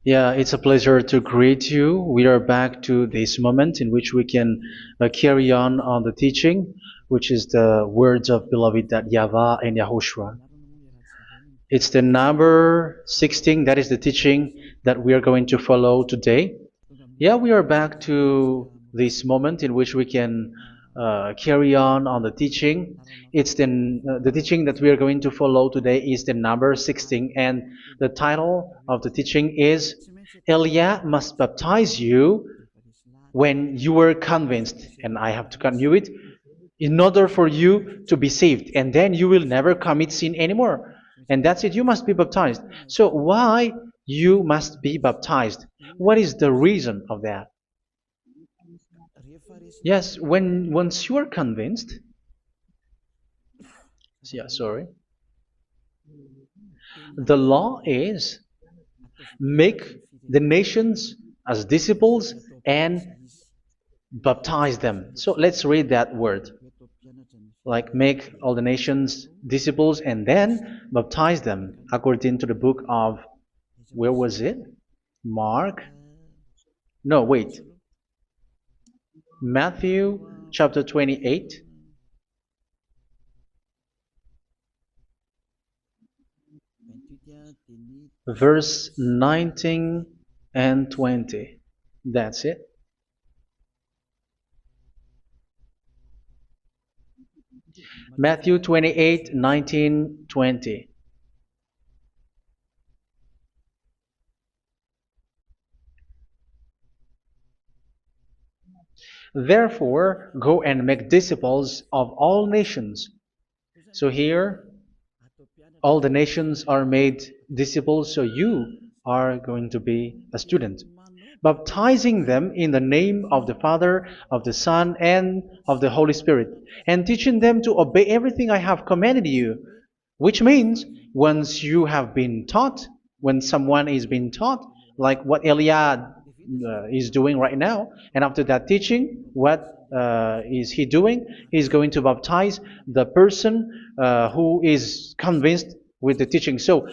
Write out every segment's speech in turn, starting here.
Yeah, it's a pleasure to greet you. We are back to this moment in which we can carry on the teaching, which is the words of beloved that YAHVAH and YAHOSHUA. It's the number 16, that is the teaching that we are going to follow today. Yeah, we are back to this moment in which we can carry on the teaching. It's the teaching that we are going to follow today is the number 16, and the title of the teaching is Elia must baptize you when you were convinced, and I have to continue it, in order for you to be saved, and then you will never commit sin anymore. And that's it, you must be baptized. So why you must be baptized? What is the reason of that? Yes, when once you are convinced, yeah, sorry, the law is make the nations as disciples and baptize them. So let's read that word. Like make all the nations disciples and then baptize them according to the book of, where was it? Mark? No, wait. Matthew chapter 28. Verse 19 and 20. That's it. Matthew 28, 19, 20. Therefore, go and make disciples of all nations. So here, all the nations are made disciples, so you are going to be a student. Baptizing them in the name of the Father, of the Son, and of the Holy Spirit, and teaching them to obey everything I have commanded you. Which means, once you have been taught, when someone is being taught, like what Elia is doing right now, and after that teaching, what is he doing? He's going to baptize the person who is convinced with the teaching. So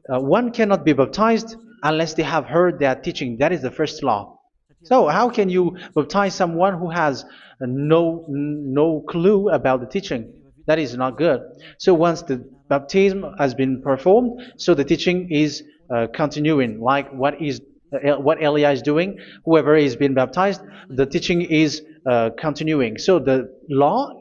one cannot be baptized unless they have heard that teaching. That is the first law. So how can you baptize someone who has no clue about the teaching? That is not good. So once the baptism has been performed, so the teaching is continuing. Like what Elia is doing, whoever is being baptized, the teaching is continuing. So the law,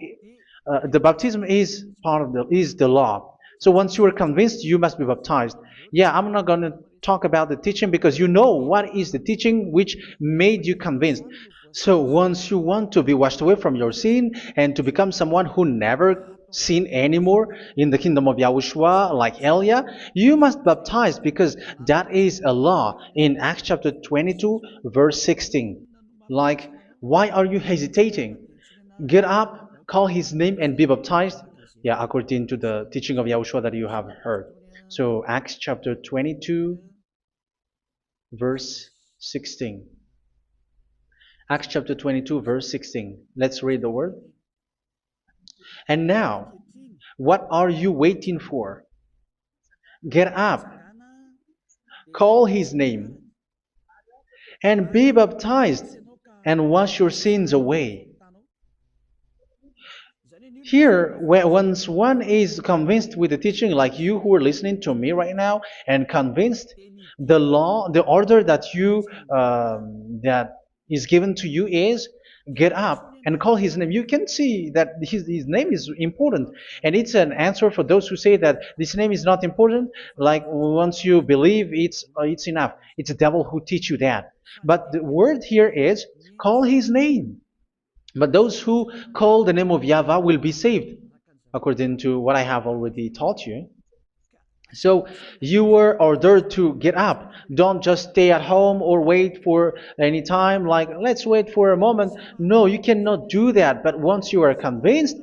the baptism is part of the law. So once you are convinced, you must be baptized. Yeah, I'm not going to talk about the teaching because you know what is the teaching which made you convinced. So once you want to be washed away from your sin and to become someone who never sin anymore in the kingdom of Yahushua, like Elia, you must baptize because that is a law in Acts chapter 22, verse 16. Like, why are you hesitating? Get up, call his name, and be baptized. Yeah, according to the teaching of Yahushua that you have heard. So Acts chapter 22, verse 16. Acts chapter 22, verse 16. Let's read the word. And now, what are you waiting for? Get up, call his name, and be baptized, and wash your sins away. Here, once one is convinced with the teaching, like you who are listening to me right now, and convinced, the law, the order that that is given to you is get up and call his name. You can see that his name is important, and it's an answer for those who say that this name is not important. Like once you believe, it's enough. It's the devil who teach you that. But the word here is call his name. But those who call the name of YAHVAH will be saved, according to what I have already taught you. So you were ordered to get up. Don't just stay at home or wait for any time, like let's wait for a moment. No, you cannot do that. But once you are convinced,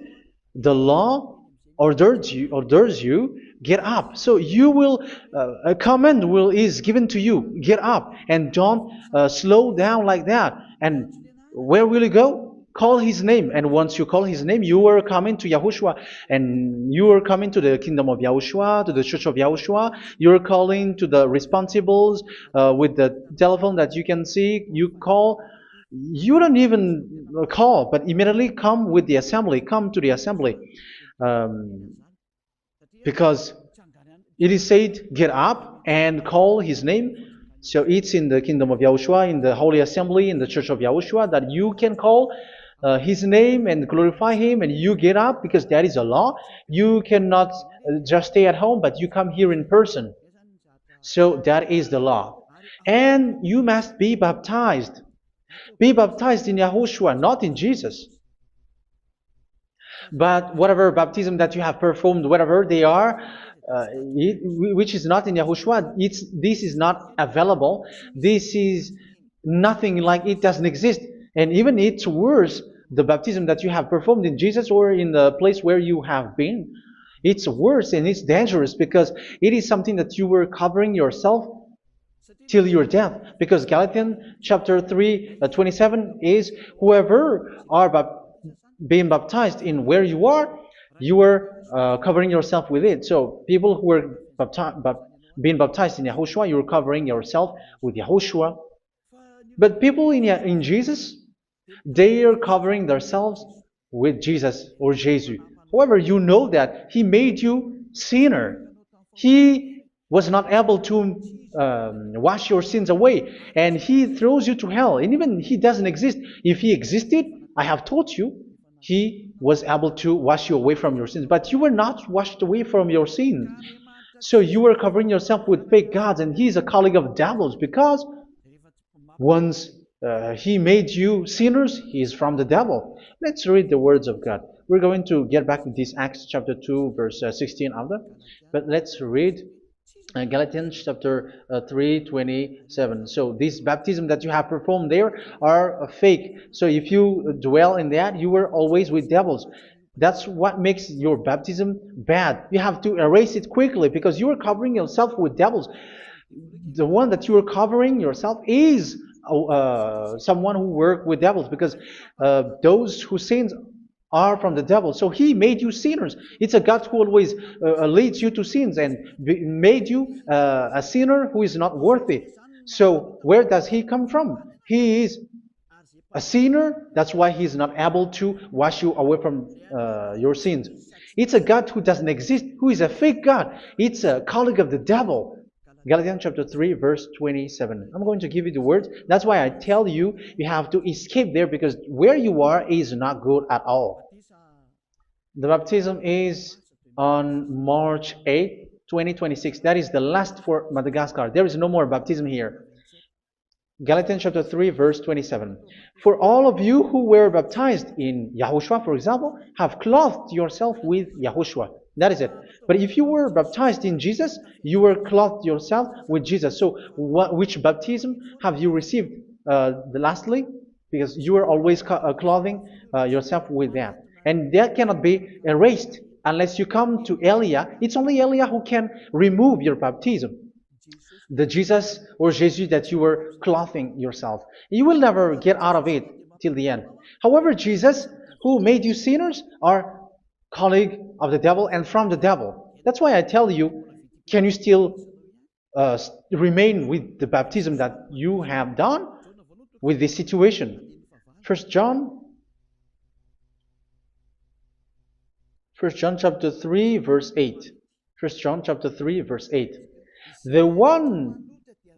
the law orders you get up. So you will a command is given to you, get up, and don't slow down like that. And where will you go? call his name. And once you call his name, you are coming to Yahushua. And you are coming to the kingdom of Yahushua, to the church of Yahushua. You're calling to the responsibles with the telephone that you can see. You call. You don't even call, but immediately come with the assembly. Come to the assembly. Um, because it is said, get up and call his name. So it's in the kingdom of Yahushua, in the holy assembly, in the church of Yahushua, that you can call his name and glorify him, and you get up, because that is a law. You cannot just stay at home, but you come here in person. So that is the law. And you must be baptized. Be baptized in Yahushua, not in Jesus. But whatever baptism that you have performed, whatever they are, which is not in Yahushua, this is not available. This is nothing, like it doesn't exist. And even it's worse, the baptism that you have performed in Jesus or in the place where you have been. It's worse and it's dangerous, because it is something that you were covering yourself till your death. Because Galatians chapter 3, 27 is, whoever are being baptized in where you are covering yourself with it. So people who were being baptized in Yahushua, you're covering yourself with Yahushua. But people in Jesus, they are covering themselves with Jesus or Jesus. However, you know that he made you sinner. He was not able to wash your sins away, and he throws you to hell. And even he doesn't exist. If he existed, I have taught you, he was able to wash you away from your sins. But you were not washed away from your sins. So you were covering yourself with fake gods, and he is a colleague of devils, because once he made you sinners, he is from the devil. Let's read the words of God. We're going to get back to this Acts chapter 2, verse 16 after. But let's read Galatians chapter 3, 27. So this baptism that you have performed there are fake. So if you dwell in that, you were always with devils. That's what makes your baptism bad. You have to erase it quickly, because you are covering yourself with devils. The one that you are covering yourself is someone who works with devils, because those who sin are from the devil. So he made you sinners. It's a God who always leads you to sins, and made you a sinner who is not worthy. So where does he come from? He is a sinner. That's why he is not able to wash you away from your sins. It's a God who doesn't exist, who is a fake God. It's a colleague of the devil. Galatians chapter 3, verse 27. I'm going to give you the words. That's why I tell you, you have to escape there, because where you are is not good at all. The baptism is on March 8, 2026. That is the last for Madagascar. There is no more baptism here. Galatians chapter 3, verse 27. For all of you who were baptized in Yahushua, for example, have clothed yourself with Yahushua. That is it. But if you were baptized in Jesus, you were clothed yourself with Jesus. So which baptism have you received lastly? Because you are always clothing yourself with that. And that cannot be erased unless you come to Eliah. It's only Eliah who can remove your baptism. The Jesus or Jesus that you were clothing yourself. You will never get out of it till the end. However, Jesus, who made you sinners, are colleague of the devil and from the devil. That's why I tell you, can you still remain with the baptism that you have done with this situation? First John chapter 3, verse 8. First John chapter 3, verse 8. The one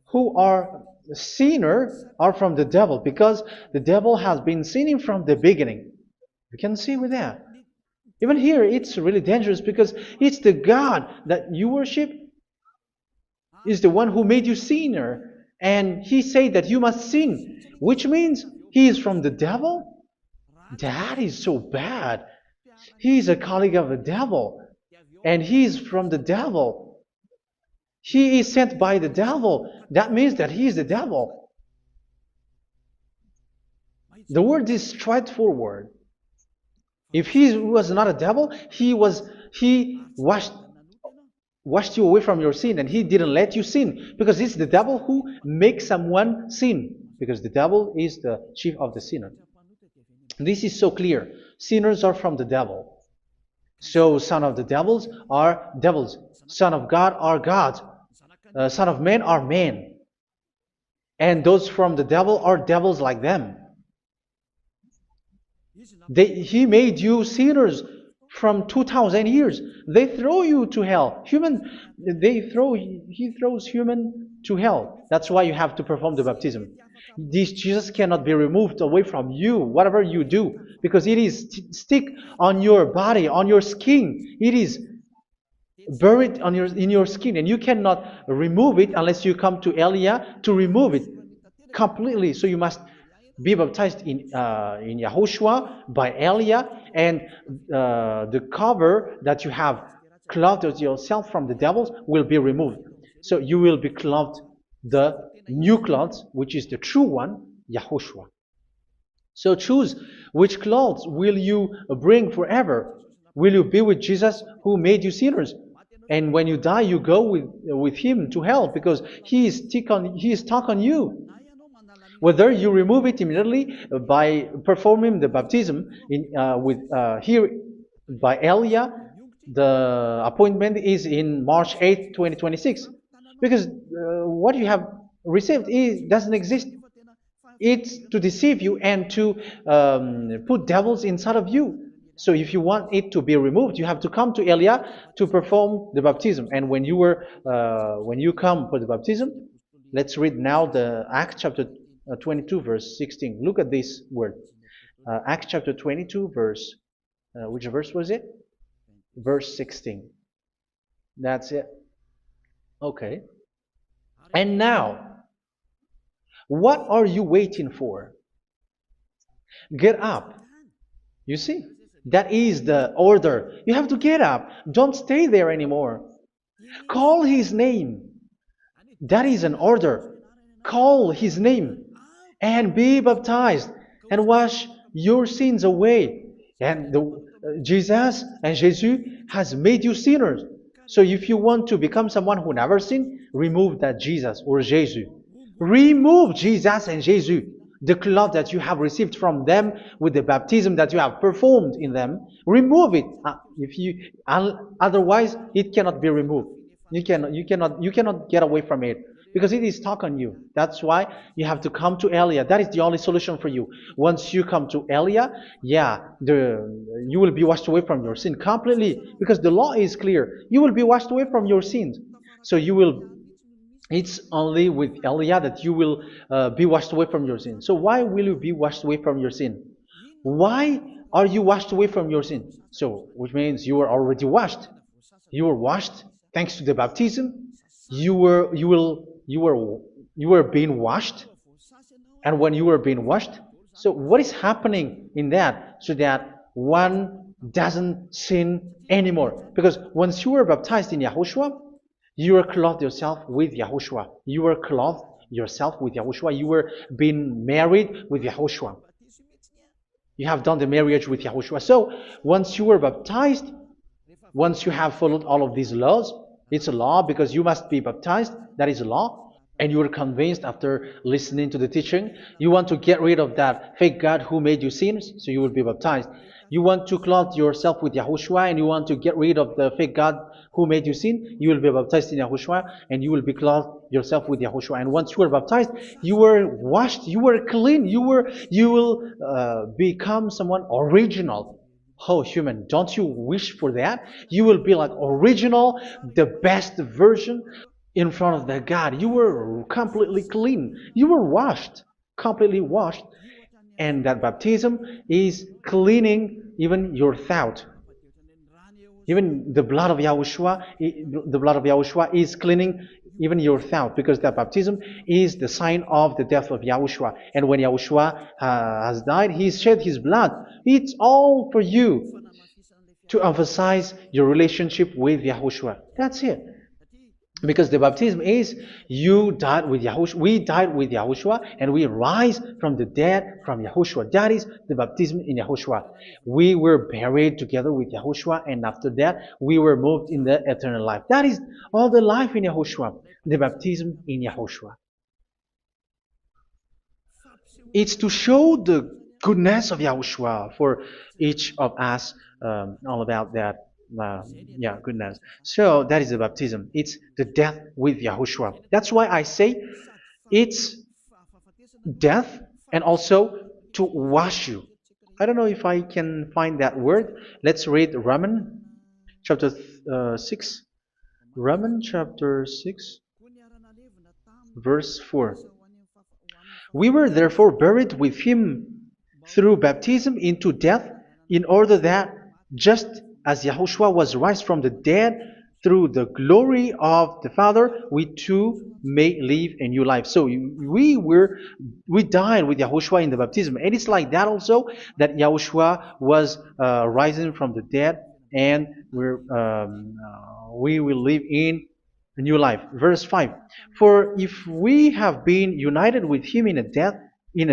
who are sinner are from the devil, because the devil has been sinning from the beginning. You can see with that. Even here, it's really dangerous, because it's the God that you worship is the one who made you sinner. And he said that you must sin, which means he is from the devil. That is so bad. He is a colleague of the devil, and he is from the devil. He is sent by the devil. That means that he is the devil. The word is straightforward. If he was not a devil, he washed you away from your sin, and he didn't let you sin, because it's the devil who makes someone sin, because the devil is the chief of the sinner. This is so clear. Sinners are from the devil. So son of the devils are devils. Son of God are gods. Son of men are men. And those from the devil are devils like them. He made you sinners from 2,000 years. They throw you to hell. He throws human to hell. That's why you have to perform the baptism. This Jesus cannot be removed away from you, whatever you do, because it is stick on your body, on your skin. It is buried in your skin, and you cannot remove it unless you come to Elia to remove it completely. So you must be baptized in YAHOSHUA by Elia, and the cover that you have clothed yourself from the devils will be removed. So you will be clothed the new clothes, which is the true one, YAHOSHUA. So choose which clothes will you bring forever. Will you be with Jesus who made you sinners? And when you die, you go with him to hell because he is stuck on you. Whether you remove it immediately by performing the baptism here by Elia, the appointment is in March 8, 2026. Because what you have received doesn't exist. It's to deceive you and to put devils inside of you. So if you want it to be removed, you have to come to Elia to perform the baptism. And when you come for the baptism, let's read now the Acts chapter 22 verse 16. Look at this word. Acts chapter 22 verse, which verse was it? Verse 16. That's it. Okay. And now, what are you waiting for? Get up. You see, that is the order. You have to get up. Don't stay there anymore. Call his name. That is an order. Call his name and be baptized and wash your sins away. And Jesus has made you sinners. So if you want to become someone who never sinned, remove that Jesus or Jesus. Remove Jesus and Jesus, the cloth that you have received from them with the baptism that you have performed in them. Remove it. Otherwise, it cannot be removed. You cannot get away from it because it is stuck on you. That's why you have to come to Elia. That is the only solution for you. Once you come to Elia, you will be washed away from your sin completely because the law is clear. You will be washed away from your sins. So it's only with Elia that you will be washed away from your sin. So why will you be washed away from your sin? Why are you washed away from your sin? So, which means you are already washed. You were washed thanks to the baptism. You were being washed, and when you were being washed, so what is happening in that? So that one doesn't sin anymore. Because once you were baptized in YAHOSHUA, you were clothed yourself with YAHOSHUA. You were clothed yourself with YAHOSHUA. You were being married with YAHOSHUA. You have done the marriage with YAHOSHUA. So once you were baptized, once you have followed all of these laws, it's a law because you must be baptized. That is a law. And you are convinced after listening to the teaching, you want to get rid of that fake God who made you sinners, so you will be baptized. You want to clothe yourself with YAHOSHUA and you want to get rid of the fake God who made you sin, you will be baptized in YAHOSHUA and you will be clothed yourself with YAHOSHUA. And once you are baptized, you were washed, you were clean, you will become someone original. Oh, human, don't you wish for that? You will be like original, the best version in front of the God. You were completely clean. You were washed, completely washed. And that baptism is cleaning even your thought. Even the blood of YAHOSHUA is cleaning even your thought, because that baptism is the sign of the death of YAHOSHUA. And when YAHOSHUA has died, he shed his blood. It's all for you to emphasize your relationship with YAHOSHUA. That's it. Because the baptism is you died with YAHOSHUA, we died with YAHOSHUA, and we rise from the dead from YAHOSHUA. That is the baptism in YAHOSHUA. We were buried together with YAHOSHUA, and after that we were moved in the eternal life. That is all the life in YAHOSHUA, the baptism in YAHOSHUA. It's to show the goodness of Yahushua for each of us, all about that. Uh, yeah, goodness. So that is the baptism. It's the death with Yahushua. That's why I say it's death and also to wash you. I don't know if I can find that word. Let's read Romans chapter 6. Romans chapter 6, verse 4. We were therefore buried with him through baptism into death, in order that, just as Yahushua was raised from the dead through the glory of the Father, we too may live a new life. So we died with Yahushua in the baptism, and it's like that also that Yahushua was rising from the dead, and we will live in a new life. Verse 5. For if we have been united with him in a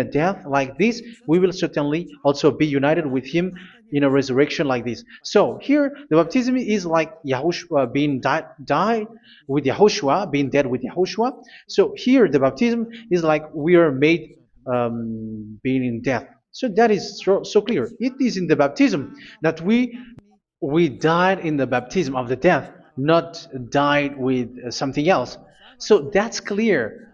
death like this, we will certainly also be united with him in a resurrection like this. So here the baptism is like Yahushua being died with Yahushua, being dead with Yahushua. So here the baptism is like we are made being in death. So that is so clear. It is in the baptism that we died in the baptism of the death, not died with something else. So that's clear.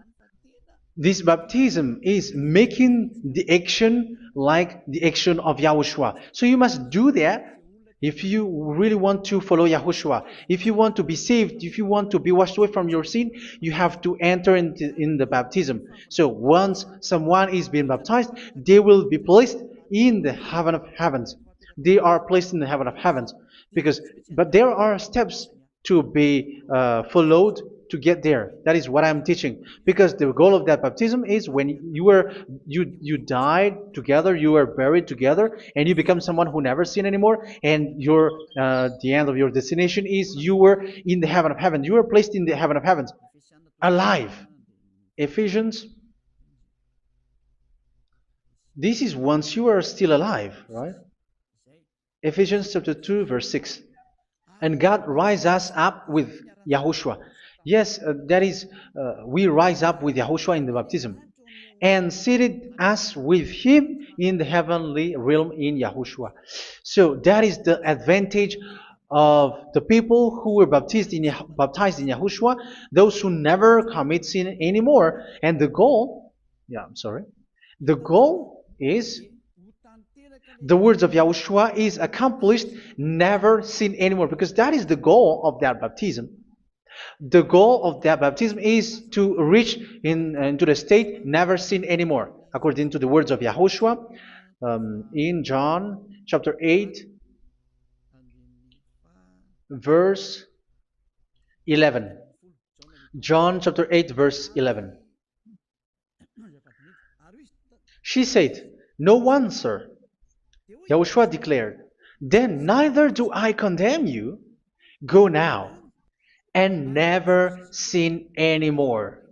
This baptism is making the action like the action of Yahushua. So you must do that if you really want to follow Yahushua. If you want to be saved, if you want to be washed away from your sin, you have to enter in the baptism. So once someone is being baptized, they will be placed in the heaven of heavens. They are placed in the heaven of heavens, but there are steps to be followed to get there. That is what I'm teaching, because the goal of that baptism is when you died together, you were buried together, and you become someone who never sin anymore, and your the end of your destination is you were in the heaven of heaven. You were placed in the heaven of heavens, alive. Ephesians. This is once you are still alive, right? Ephesians chapter 2, verse 6. And God rise us up with Yahushua. Yes, that is, we rise up with Yahushua in the baptism. And seated us with him in the heavenly realm in Yahushua. So that is the advantage of the people who were baptized in Yahushua, those who never commit sin anymore. And the goal, the goal is the words of Yahushua is accomplished, never sin anymore, because that is the goal of that baptism. The goal of that baptism is to reach into the state never sin anymore, according to the words of Yahushua in John chapter 8, verse 11. John chapter 8, verse 11. She said, "No one, sir." Yahushua declared, "Then neither do I condemn you. Go now and never sin anymore."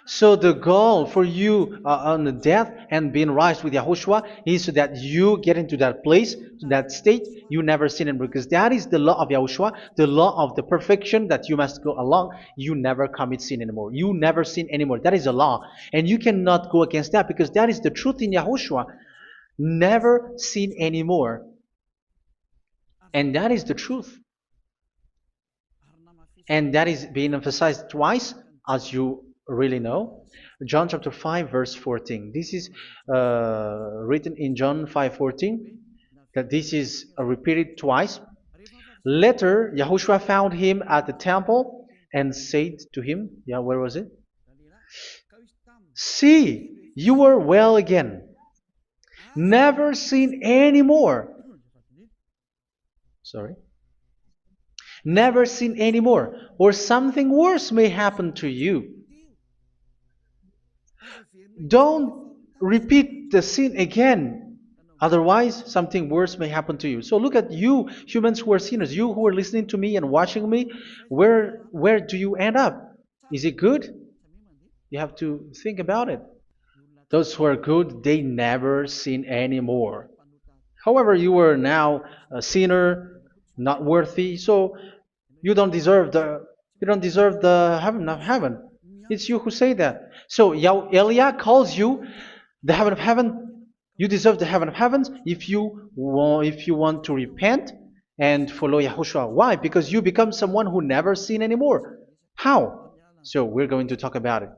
So the goal for you on the death and being raised with Yahushua is so that you get into that place, to that state, you never sin anymore. Because that is the law of Yahushua, the law of the perfection that you must go along. You never commit sin anymore. You never sin anymore. That is a law. And you cannot go against that, because that is the truth in Yahushua. Never sin anymore. And that is the truth. And that is being emphasized twice, as you really know. John chapter 5, verse 14. This is written in John 5:14, that this is repeated twice. Later, Yahushua found him at the temple and said to him, where was it? "See, you are well again. Never sin anymore." Never sin anymore, or something worse may happen to you. Don't repeat the sin again. Otherwise, something worse may happen to you. So look at you, humans who are sinners, you who are listening to me and watching me. Where do you end up? Is it good? You have to think about it. Those who are good, they never sin anymore. However, you are now a sinner, not worthy, so you don't deserve the heaven of heaven. It's you who say that. So Eliah calls you the heaven of heaven You deserve the heaven of heavens if you want to repent and follow Yahushua. Why? Because you become someone who never sin anymore. How? So we're going to talk about it.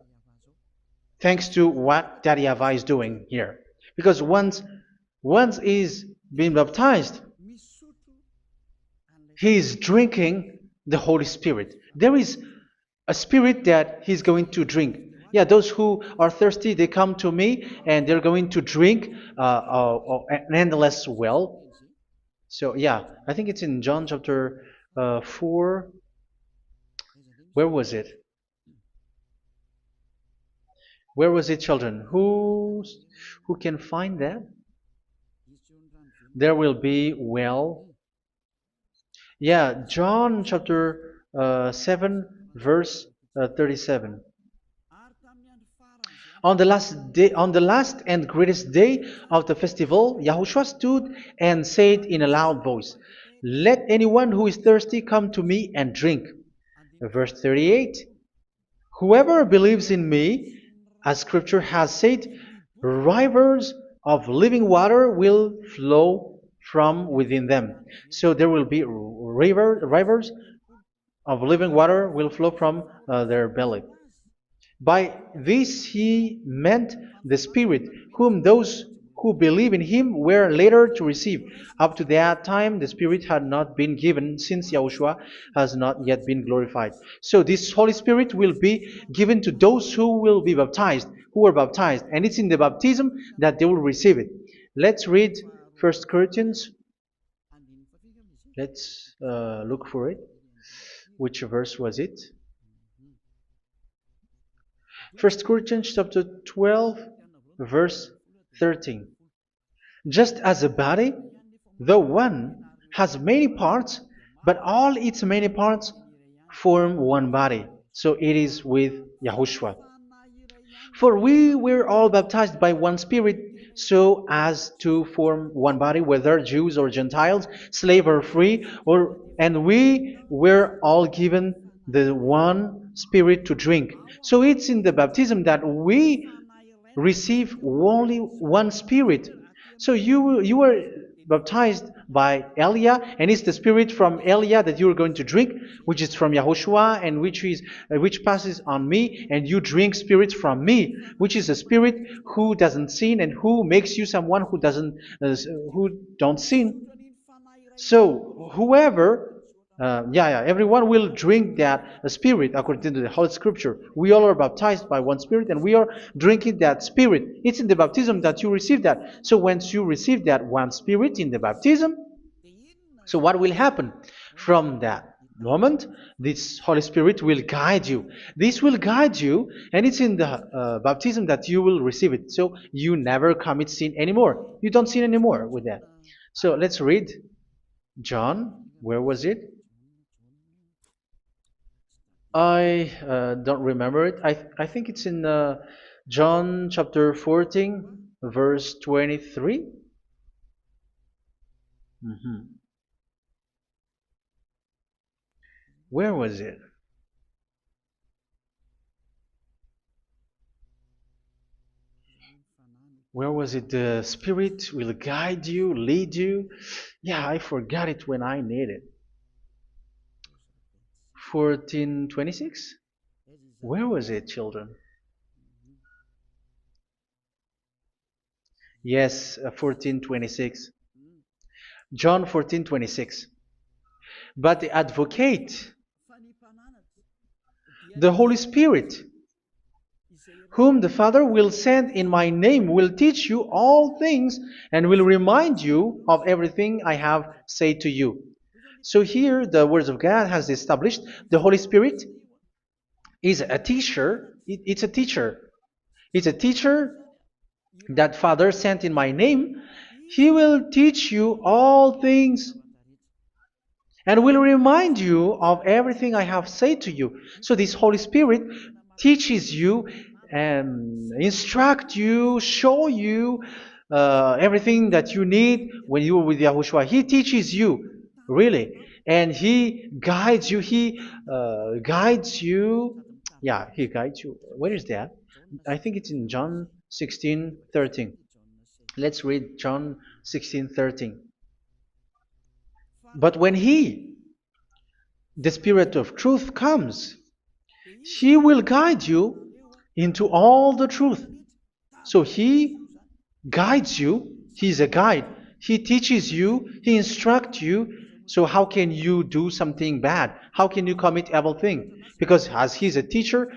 Thanks to what Daddy YAHVAH is doing here. Because once is being baptized, he is drinking the Holy Spirit. There is a spirit that he's going to drink. Yeah, those who are thirsty, they come to me and they're going to drink an endless well. So yeah, I think it's in John chapter 4. Where was it? Where was it, children? Who can find that? There will be well. Yeah, John chapter 7, verse 37. On the last and greatest day of the festival, Yahushua stood and said in a loud voice, "Let anyone who is thirsty come to me and drink." Verse 38, "Whoever believes in me, as Scripture has said, rivers of living water will flow from within them." So there will be rivers of living water will flow from their belly. By this he meant the Spirit, whom those who believe in him were later to receive. Up to that time, the Spirit had not been given, since Yahushua has not yet been glorified. So this Holy Spirit will be given to those who will be baptized, who are baptized, and it's in the baptism that they will receive it. Let's read 1 Corinthians. Let's look for it. Which verse was it? 1 Corinthians chapter 12, verse 13. Just as a body, though one, has many parts, but all its many parts form one body. So it is with Yahushua. For we were all baptized by one Spirit, so as to form one body, whether Jews or Gentiles, slave or free, and we were all given the one Spirit to drink. So it's in the baptism that we receive only one Spirit. So you were baptized by Elia, and it's the Spirit from Elia that you are going to drink, which is from Yahushua, and which passes on me, and you drink Spirit from me, which is a Spirit who doesn't sin and who makes you someone who don't sin. So everyone will drink that Spirit according to the Holy Scripture. We all are baptized by one Spirit, and we are drinking that Spirit. It's in the baptism that you receive that. So once you receive that one Spirit in the baptism, so what will happen? From that moment, this Holy Spirit will guide you. This will guide you, and it's in the baptism that you will receive it. So you never commit sin anymore. You don't sin anymore with that. So let's read John. Where was it? I don't remember it. I think it's in John chapter 14, verse 23. Where was it? Where was it? The Spirit will guide you, lead you. Yeah, I forgot it when I need it. 14:26? Where was it, children? Yes, 14:26. John 14:26. But the advocate, the Holy Spirit, whom the Father will send in my name, will teach you all things and will remind you of everything I have said to you. So here the words of God has established the Holy Spirit is a teacher. It's a teacher. It's a teacher that Father sent in my name. He will teach you all things and will remind you of everything I have said to you. So this Holy Spirit teaches you and instruct you, show you everything that you need when you are with Yahushua. He teaches you, really, and He guides you. He guides you. Yeah, He guides you. Where is that? I think it's in John 16:13. Let's read John 16:13. But when He, the Spirit of truth, comes, He will guide you into all the truth. So He guides you. He's a guide. He teaches you. He instructs you. So how can you do something bad? How can you commit evil thing? Because as He's a teacher,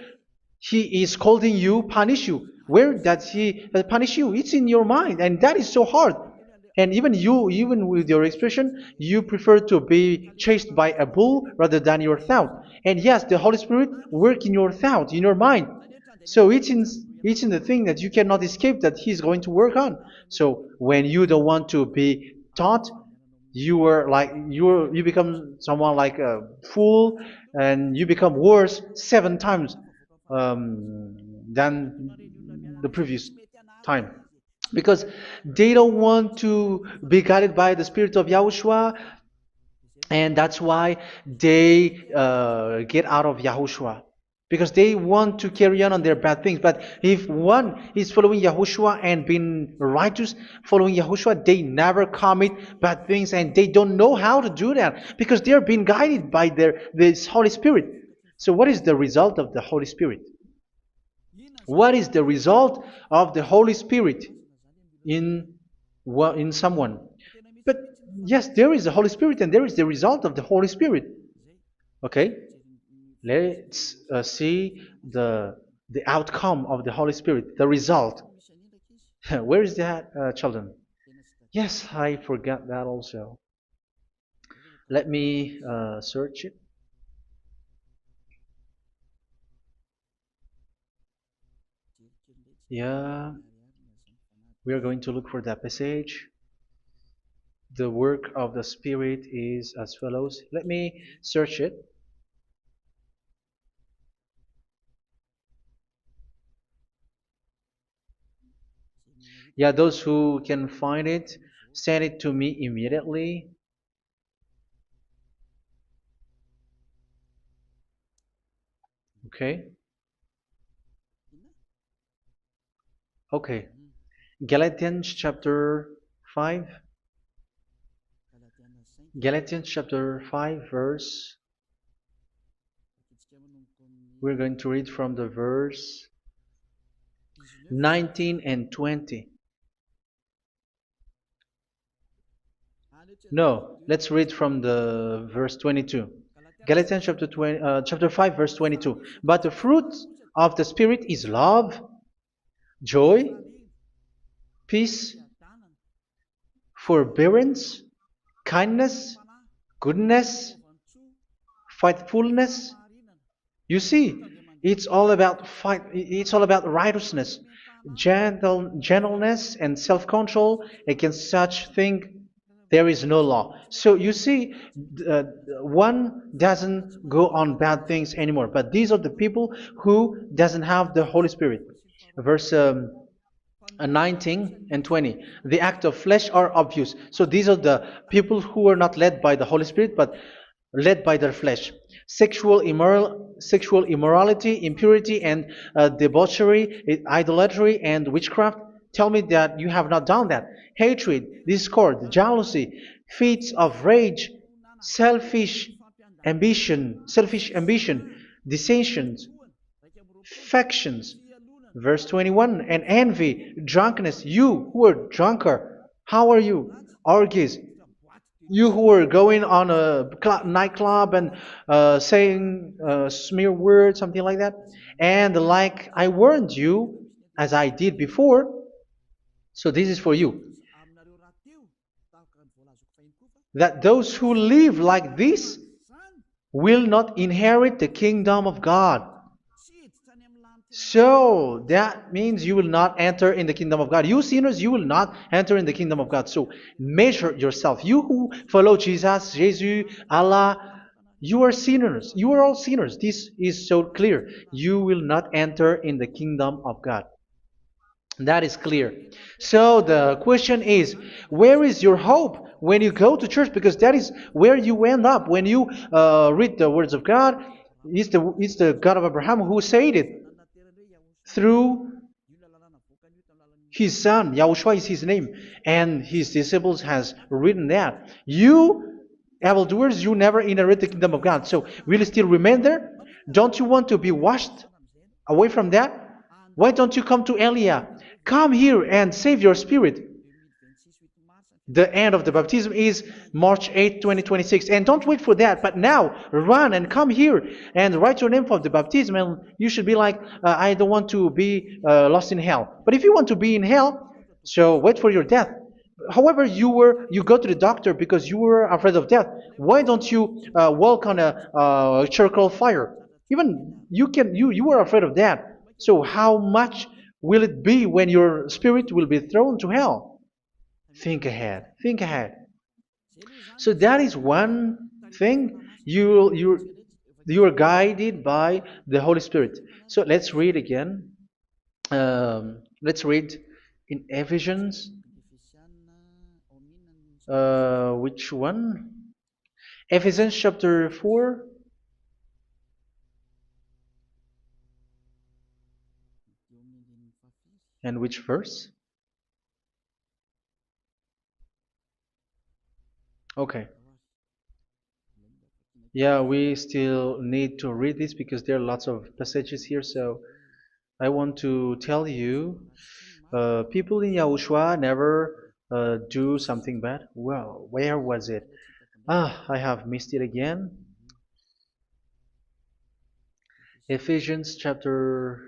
He is scolding you, punish you. Where does He punish you? It's in your mind, and that is so hard. And even you, even with your expression, you prefer to be chased by a bull rather than your thought. And yes, the Holy Spirit work in your thought, in your mind. So it's in the thing that you cannot escape that He's going to work on. So when you don't want to be taught, you become someone like a fool, and you become worse 7 times than the previous time, because they don't want to be guided by the Spirit of Yahushua, and that's why they get out of Yahushua, because they want to carry on their bad things. But if one is following Yahushua and being righteous, following Yahushua, they never commit bad things, and they don't know how to do that because they are being guided by this Holy Spirit. So what is the result of the Holy Spirit? What is the result of the Holy Spirit in in someone? But yes, there is the Holy Spirit, and there is the result of the Holy Spirit. Okay, let's see the outcome of the Holy Spirit, the result. Where is that, children? Yes, I forgot that also. Let me search it. Yeah, we are going to look for that passage. The work of the Spirit is as follows. Let me search it. Yeah, those who can find it, send it to me immediately. Okay. Okay. Galatians chapter 5. Galatians chapter 5 verse. We're going to read from the verse 19 and 20. No, let's read from the verse 22. Galatians chapter 5 verse 22. But the fruit of the Spirit is love, joy, peace, forbearance, kindness, goodness, faithfulness. You see, it's all about righteousness, gentleness, and self-control. Against such thing there is no law. So you see, one doesn't go on bad things anymore. But these are the people who doesn't have the Holy Spirit. Verse 19 and 20. The act of flesh are obvious. So these are the people who are not led by the Holy Spirit, but led by their flesh. Sexual immorality, impurity, and debauchery, idolatry, and witchcraft. Tell me that you have not done that. Hatred, discord, jealousy, fits of rage, selfish ambition, dissensions, factions. Verse 21, and envy, drunkenness. You who are drunker, how are you? Orgies. You who are going on a nightclub and saying smear words, something like that. And like I warned you, as I did before, so this is for you, that those who live like this will not inherit the kingdom of God. So that means you will not enter in the kingdom of God. You sinners, you will not enter in the kingdom of God. So measure yourself. You who follow Jesus, Allah, you are sinners. You are all sinners. This is so clear. You will not enter in the kingdom of God. That is clear. So the question is, where is your hope when you go to church? Because that is where you end up. When you read the words of God, it's the God of Abraham who said it. Through His son, Yahushua is his name, and his disciples has written that. You, evildoers, you never inherit the kingdom of God. So will you still remain there? Don't you want to be washed away from that? Why don't you come to Elia? Come here and save your spirit. The end of the baptism is March 8th, 2026. And don't wait for that, but now run and come here and write your name for the baptism. And you should be like, I don't want to be lost in hell. But if you want to be in hell, so wait for your death. However, you go to the doctor because you were afraid of death. Why don't you walk on a charcoal fire? Even you were afraid of that. So how much will it be when your spirit will be thrown to hell? Think ahead. Think ahead. So that is one thing. You are guided by the Holy Spirit. So let's read again. Let's read in Ephesians. Which one? Ephesians chapter 4. And which verse? Okay. Yeah, we still need to read this because there are lots of passages here. So I want to tell you, people in Yahushua never do something bad. Well, where was it? I have missed it again. Ephesians chapter.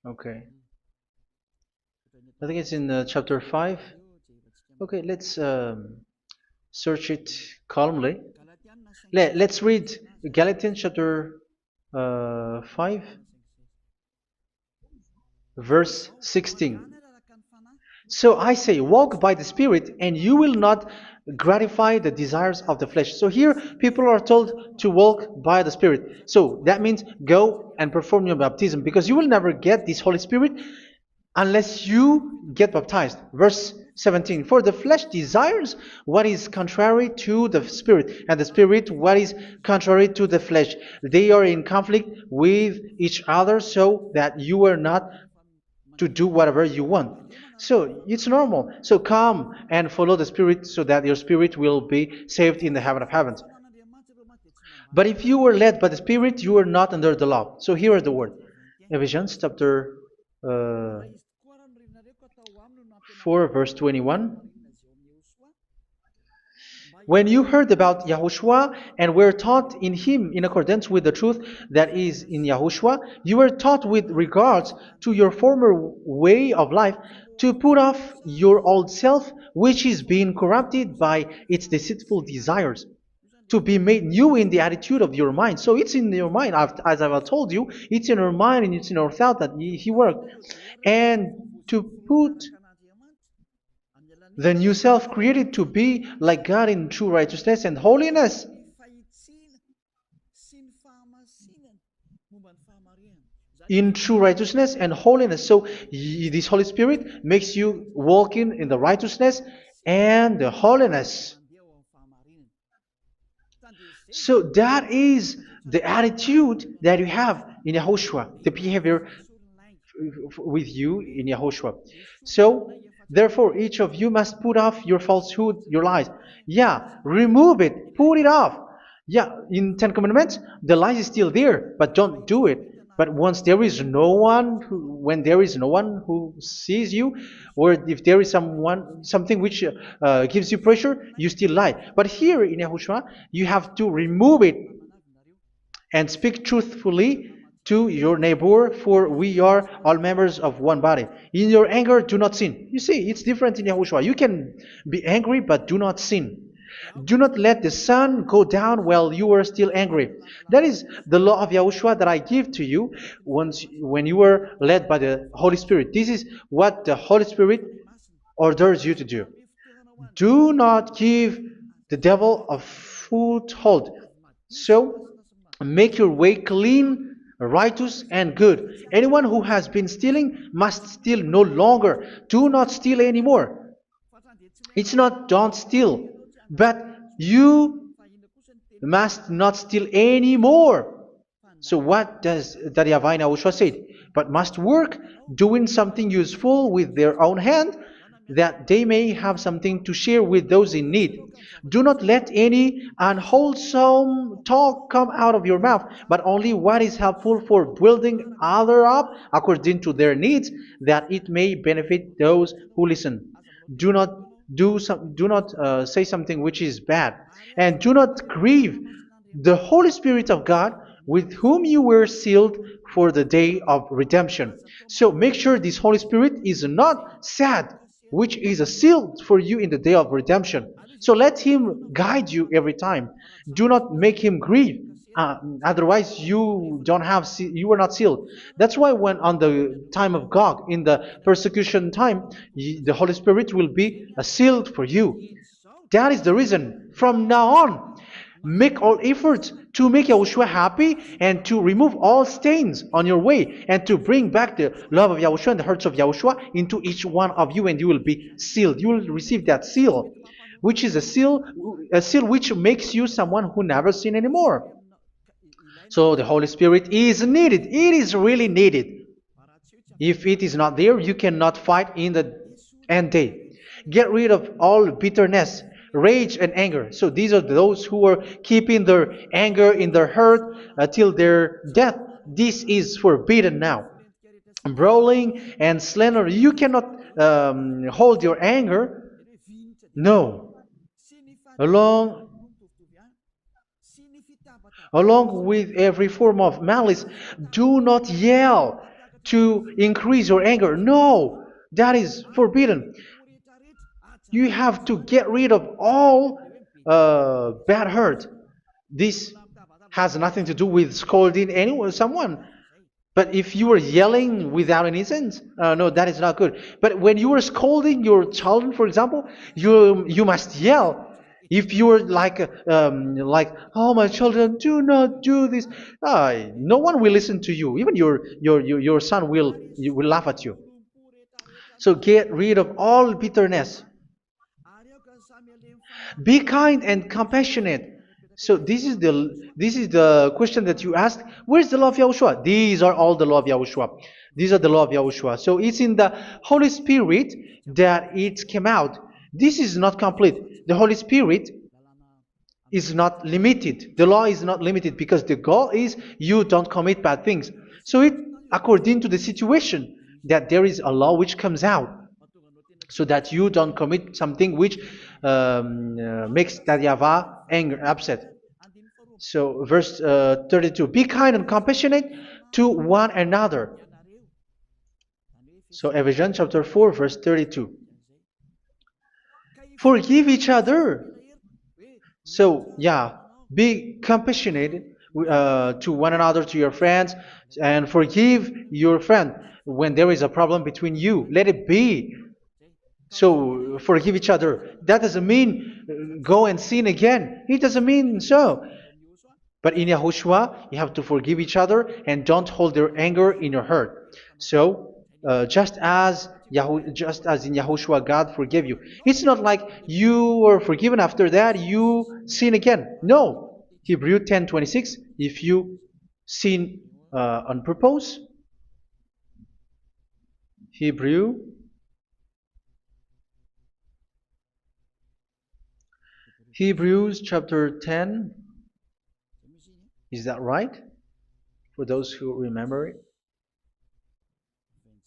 Okay. I think it's in chapter 5. Okay, let's search it calmly. Let's read Galatians chapter 5, verse 16. So I say, walk by the Spirit, and you will not gratify the desires of the flesh. So here, people are told to walk by the Spirit. So that means go and perform your baptism, because you will never get this Holy Spirit unless you get baptized. Verse 17. For the flesh desires what is contrary to the Spirit, and the Spirit what is contrary to the flesh. They are in conflict with each other, so that you are not to do whatever you want. So it's normal. So come and follow the Spirit so that your spirit will be saved in the heaven of heavens. But if you were led by the Spirit, you are not under the law. So here is the word. Ephesians chapter 4 verse 21. When you heard about Yahushua and were taught in him in accordance with the truth that is in Yahushua, you were taught with regards to your former way of life to put off your old self, which is being corrupted by its deceitful desires, to be made new in the attitude of your mind. So it's in your mind, as I've told you, it's in your mind and it's in your thought that he worked. And to put the new self created to be like God in true righteousness and holiness. In true righteousness and holiness. So this Holy Spirit makes you walking in the righteousness and the holiness. So that is the attitude that you have in Yahushua, the behavior with you in Yahushua. So therefore, each of you must put off your falsehood, your lies. Yeah, remove it, put it off. Yeah, in Ten Commandments, the lies is still there, but don't do it. But once there is no one, when there is no one who sees you, or if there is something which gives you pressure, you still lie. But here in Yahushua, you have to remove it and speak truthfully to your neighbor, for we are all members of one body. In your anger, do not sin. You see, it's different in Yahushua. You can be angry, but do not sin. Do not let the sun go down while you are still angry. That is the law of Yahushua that I give to you when you were led by the Holy Spirit. This is what the Holy Spirit orders you to do. Do not give the devil a foothold. So, make your way clean, righteous, and good. Anyone who has been stealing must steal no longer. Do not steal anymore. It's not don't steal, but you must not steal anymore. So what does the YAHVAH in Yahushua say? but must work, doing something useful with their own hand, that they may have something to share with those in need. Do not let any unwholesome talk come out of your mouth, but only what is helpful for building others up according to their needs, that it may benefit those who listen. Do not do not say something which is bad, and do not grieve the Holy Spirit of God, with whom you were sealed for the day of redemption. So make sure this Holy Spirit is not sad, which is a seal for you in the day of redemption. So let him guide you every time. Do not make him grieve. Otherwise, you were not sealed. That's why when on the time of God, in the persecution time, the Holy Spirit will be a sealed for you. That is the reason. From now on, make all efforts to make Yahushua happy and to remove all stains on your way and to bring back the love of Yahushua and the hearts of Yahushua into each one of you, and you will be sealed. You will receive that seal, which is a seal which makes you someone who never sin anymore. So the Holy Spirit is needed. It is really needed. If it is not there, you cannot fight in the end day. Get rid of all bitterness, rage, and anger. So these are those who are keeping their anger in their heart till their death. This is forbidden now. Brawling and slander. You cannot hold your anger. No. Along Along with every form of malice, do not yell to increase your anger. No, that is forbidden. You have to get rid of all bad hurt. This has nothing to do with scolding anyone, someone. But if you are yelling without any sense, no, that is not good. But when you are scolding your children, for example, you must yell. If you are like, oh my children, do not do this, no one will listen to you. Even your son will laugh at you. So get rid of all bitterness. Be kind and compassionate. So this is the question that you asked. Where's the law of Yahushua? These are all the law of Yahushua. These are the law of Yahushua. So it's in the Holy Spirit that it came out. This is not complete. The Holy Spirit is not limited. The law is not limited because the goal is you don't commit bad things. So it according to the situation that there is a law which comes out, so that you don't commit something which makes that YAHVAH anger, upset. So verse 32, be kind and compassionate to one another. So Ephesians chapter 4 verse 32. Forgive each other. So yeah, be compassionate to one another, to your friends, and forgive your friend when there is a problem between you. Let it be. So forgive each other. That doesn't mean go and sin again. It doesn't mean so. But in Yahushua, you have to forgive each other and don't hold their anger in your heart. So just as in Yahushua, God forgave you. It's not like you were forgiven after that you sin again. No. Hebrew 10:26. If you sin on purpose, Hebrews chapter 10. Is that right? For those who remember it?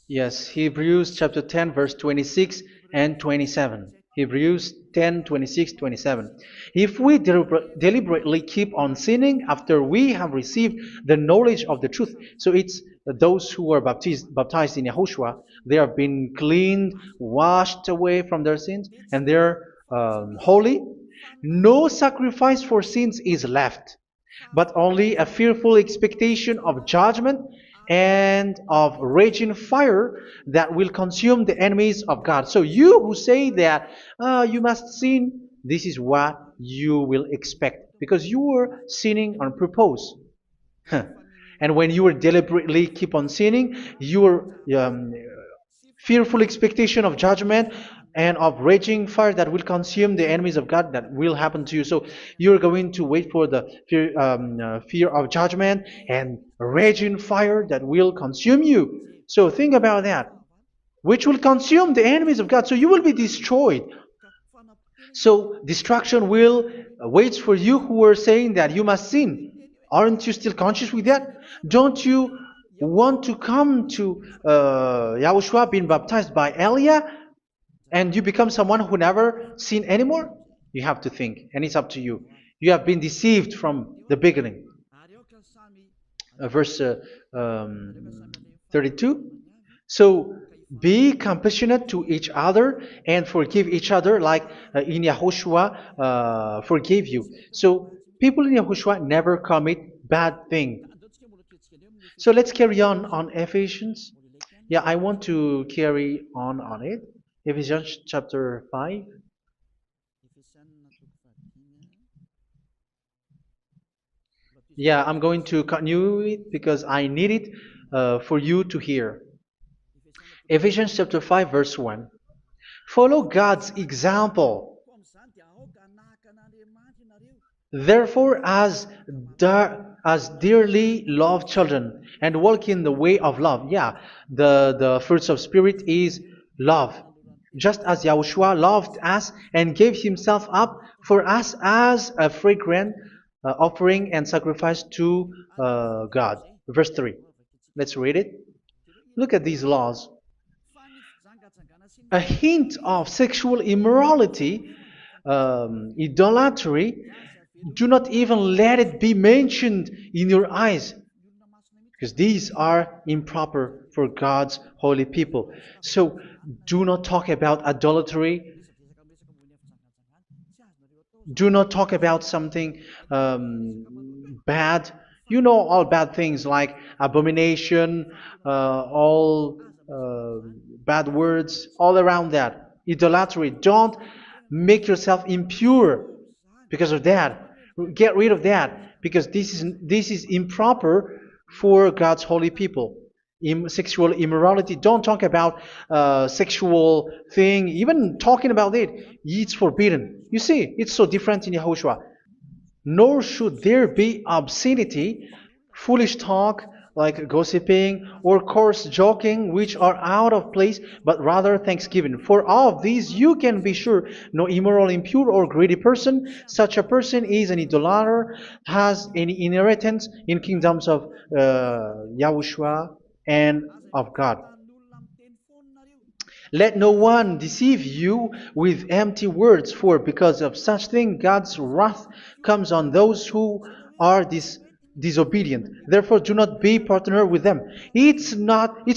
Yes, Hebrews chapter 10 verse 26 and 27. Hebrews 10, 26, 27. If we deliberately keep on sinning after we have received the knowledge of the truth, so it's those who are baptized in Yahushua, they have been cleaned, washed away from their sins, and they're holy. No sacrifice for sins is left, but only a fearful expectation of judgment and of raging fire that will consume the enemies of God. So you who say that you must sin, this is what you will expect, because you were sinning on purpose. And when you deliberately keep on sinning, your fearful expectation of judgment and of raging fire that will consume the enemies of God that will happen to you. So you're going to wait for the fear of judgment and raging fire that will consume you. So think about that, which will consume the enemies of God. So you will be destroyed. So destruction will wait for you who are saying that you must sin. Aren't you still conscious with that? Don't you want to come to Yahushua being baptized by Elia and you become someone who never sin anymore? You have to think, and it's up to you. You have been deceived from the beginning. Verse 32. So be compassionate to each other and forgive each other like in Yahushua forgave you. So people in Yahushua never commit bad thing. So let's carry on Ephesians. Yeah, I want to carry on it. Ephesians chapter 5. Yeah, I'm going to continue it because I need it for you to hear. Ephesians chapter 5 verse 1. Follow God's example. Therefore, as dearly loved children, and walk in the way of love. Yeah, the fruits of spirit is love. Just as Yahushua loved us and gave himself up for us as a fragrant offering and sacrifice to God. Verse 3. Let's read it. Look at these laws. A hint of sexual immorality, idolatry, do not even let it be mentioned in your eyes, because these are improper for God's holy people. So do not talk about idolatry. Do not talk about something bad. You know all bad things like abomination, all bad words, all around that. Idolatry. Don't make yourself impure because of that. Get rid of that because this is improper for God's holy people. Sexual immorality. Don't talk about sexual thing. Even talking about it, it's forbidden. You see, it's so different in Yahushua. Nor should there be obscenity, foolish talk like gossiping or coarse joking, which are out of place, but rather thanksgiving. For of these you can be sure: no immoral, impure, or greedy person, such a person is an idolater, has any inheritance in kingdoms of Yahushua and of God. Let no one deceive you with empty words, for because of such thing God's wrath comes on those who are disobedient. Therefore, do not be partner with them. It's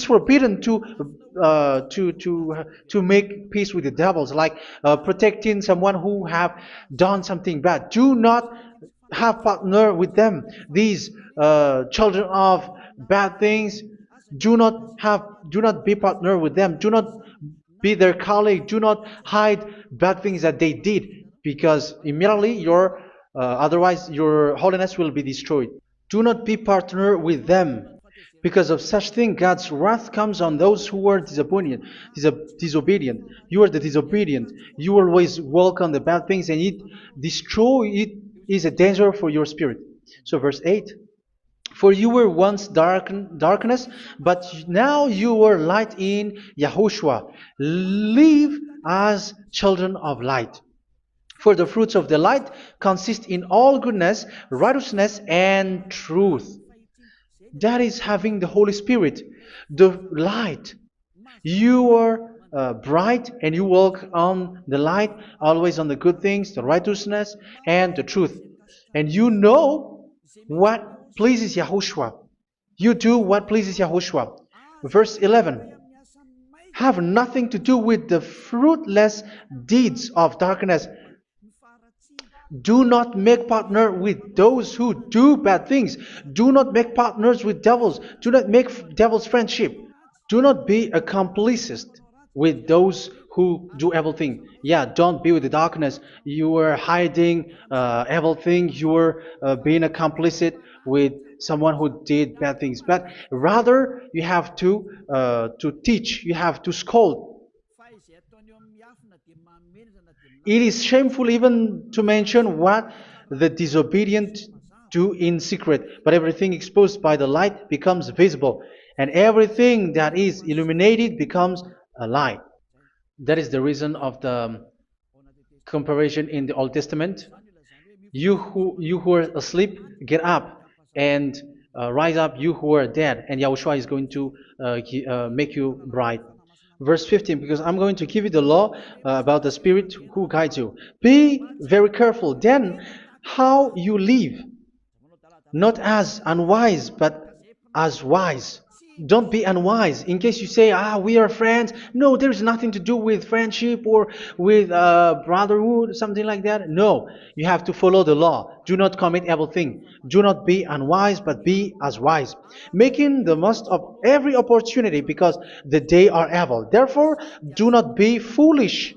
forbidden to make peace with the devils, like protecting someone who have done something bad. Do not have partner with them. These children of bad things, do not be partner with them. Do not be their colleague. Do not hide bad things that they did, because immediately otherwise your holiness will be destroyed. Do not be partner with them. Because of such thing, God's wrath comes on those who are disobedient. You are the disobedient. You always walk on the bad things, and it is a danger for your spirit. So verse 8. For you were once darkness, but now you are light in Yahushua. Live as children of light. For the fruits of the light consist in all goodness, righteousness, and truth. That is having the Holy Spirit, the light. You are bright and you walk on the light, always on the good things, the righteousness, and the truth. And you know what pleases Yahushua. You do what pleases Yahushua. Verse 11. Have nothing to do with the fruitless deeds of darkness. Do not make partner with those who do bad things. Do not make partners with devils. Do not make devil's friendship. Do not be accomplices with those who do evil things. Yeah, don't be with the darkness. You are hiding evil things. You are being a complicit with someone who did bad things. But rather, you have to teach. You have to scold. It is shameful even to mention what the disobedient do in secret, but everything exposed by the light becomes visible, and everything that is illuminated becomes a light. That is the reason of the comparison in the Old Testament. You who are asleep, get up and rise up, you who are dead, and Yahushua is going to make you bright. Verse 15, because I'm going to give you the law about the Spirit who guides you. Be very careful then how you live, not as unwise, but as wise. Don't be unwise. In case you say, we are friends. No, there's nothing to do with friendship or with brotherhood, something like that. No, you have to follow the law. Do not commit evil thing. Do not be unwise, but be as wise, making the most of every opportunity because the day are evil. Therefore, do not be foolish,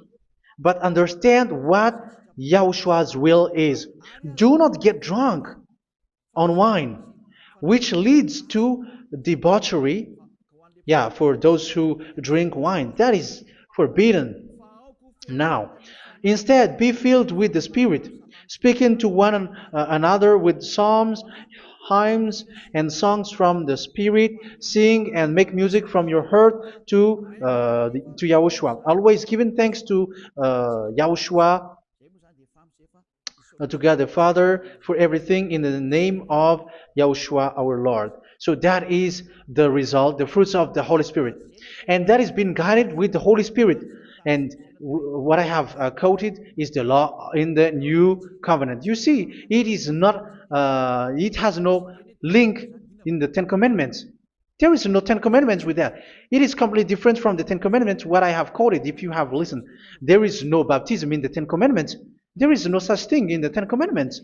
but understand what Yahushua's will is. Do not get drunk on wine, which leads to debauchery. Yeah, for those who drink wine, that is forbidden now. Instead, be filled with the Spirit, speaking to one another with psalms, hymns, and songs from the Spirit. Sing and make music from your heart to Yahushua. Always giving thanks to Yahushua, to God the Father for everything in the name of Yahushua our Lord. So that is the result, the fruits of the Holy Spirit. And that is being guided with the Holy Spirit. And what I have quoted is the law in the new covenant. You see, it is not, it has no link in the Ten Commandments. There is no Ten Commandments with that. It is completely different from the Ten Commandments, what I have quoted, if you have listened. There is no baptism in the Ten Commandments. There is no such thing in the Ten Commandments.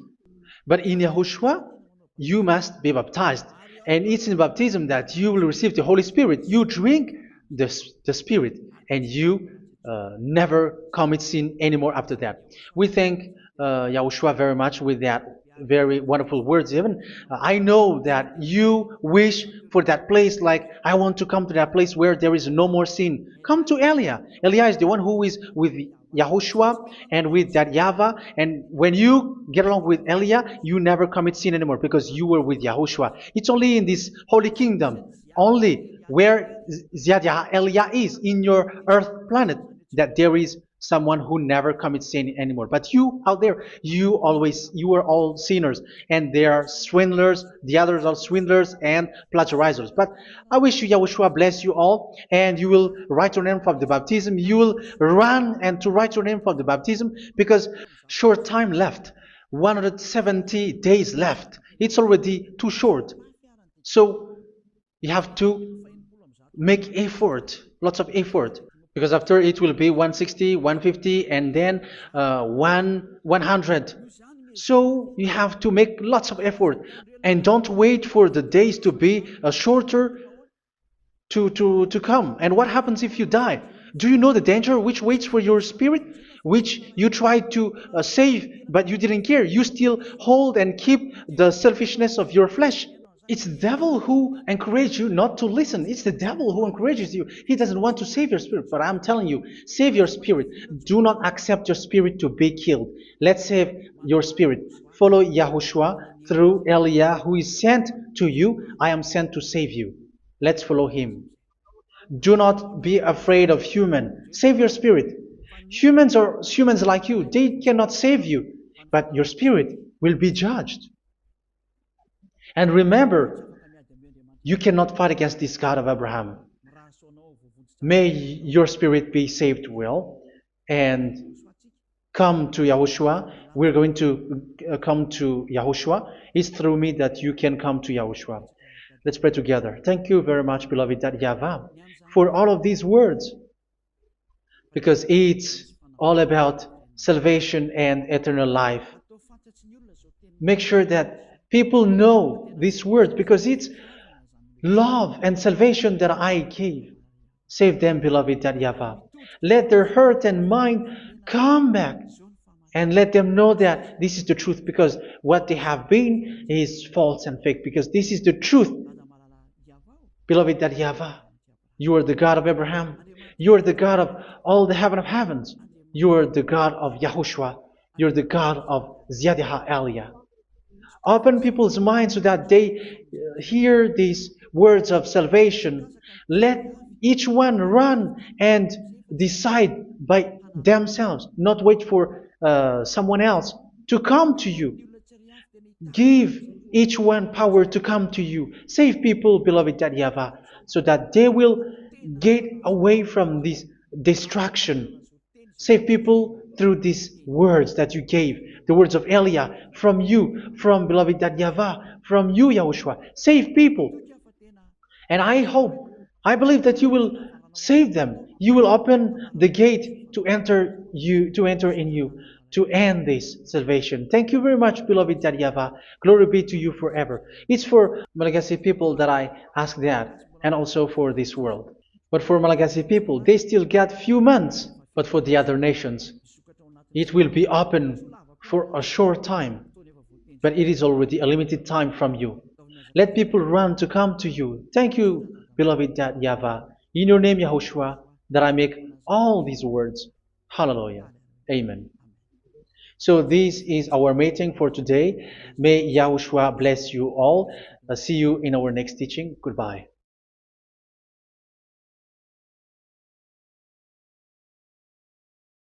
But in Yahushua, you must be baptized. And it's in baptism that you will receive the Holy Spirit. You drink the Spirit, and you never commit sin anymore after that. We thank Yahushua very much with that very wonderful words. Even I know that you wish for that place, like I want to come to that place where there is no more sin. Come to Elia. Elia is the one who is with Yahushua and with that YAHVAH, and when you get along with Elia, you never commit sin anymore because you were with Yahushua. It's only in this holy kingdom, only where Ziad Elia is in your earth planet, that there is someone who never commits sin anymore. But you out there, you are all sinners, and they are swindlers. The others are swindlers and plagiarizers. But I wish you, Yahushua, bless you all, and you will write your name for the baptism. You will run and to write your name for the baptism, because short time left, 170 days left. It's already too short. So you have to make effort, lots of effort, because after it will be 160, 150, and then 100. So you have to make lots of effort, and don't wait for the days to be shorter to come. And what happens if you die? Do you know the danger which waits for your spirit, which you tried to save, but you didn't care? You still hold and keep the selfishness of your flesh. It's the devil who encourages you not to listen. It's the devil who encourages you. He doesn't want to save your spirit. But I'm telling you, save your spirit. Do not accept your spirit to be killed. Let's save your spirit. Follow Yahushua through Elia, who is sent to you. I am sent to save you. Let's follow him. Do not be afraid of human. Save your spirit. Humans are humans like you. They cannot save you. But your spirit will be judged. And remember, you cannot fight against this God of Abraham. May your spirit be saved well and come to Yahushua. We're going to come to Yahushua. It's through me that you can come to Yahushua. Let's pray together. Thank you very much, beloved YAHVAH, for all of these words, because it's all about salvation and eternal life. Make sure that people know these words, because it's love and salvation that I gave. Save them, beloved YAHVAH. Let their heart and mind come back, and let them know that this is the truth, because what they have been is false and fake, because this is the truth. Beloved YAHVAH, you are the God of Abraham. You are the God of all the heaven of heavens. You are the God of Yahushua. You're the God of Ziyadiha Aliyah. Open people's minds so that they hear these words of salvation. Let each one run and decide by themselves, not wait for someone else to come to you. Give each one power to come to you. Save people, beloved YAHVAH, so that they will get away from this distraction. Save people through these words that you gave, the words of Elia, from you, from beloved YAHVAH, from you, Yahushua. Save people. And I hope, I believe that you will save them. You will open the gate to enter in you, to end this salvation. Thank you very much, beloved YAHVAH. Glory be to you forever. It's for Malagasy people that I ask that, and also for this world. But for Malagasy people, they still get few months. But for the other nations, it will be open for a short time. But it is already a limited time from you. Let people run to come to you. Thank you, beloved YAHVAH. In your name, Yahushua, that I make all these words. Hallelujah. Amen. So this is our meeting for today. May Yahushua bless you all. See you in our next teaching. Goodbye.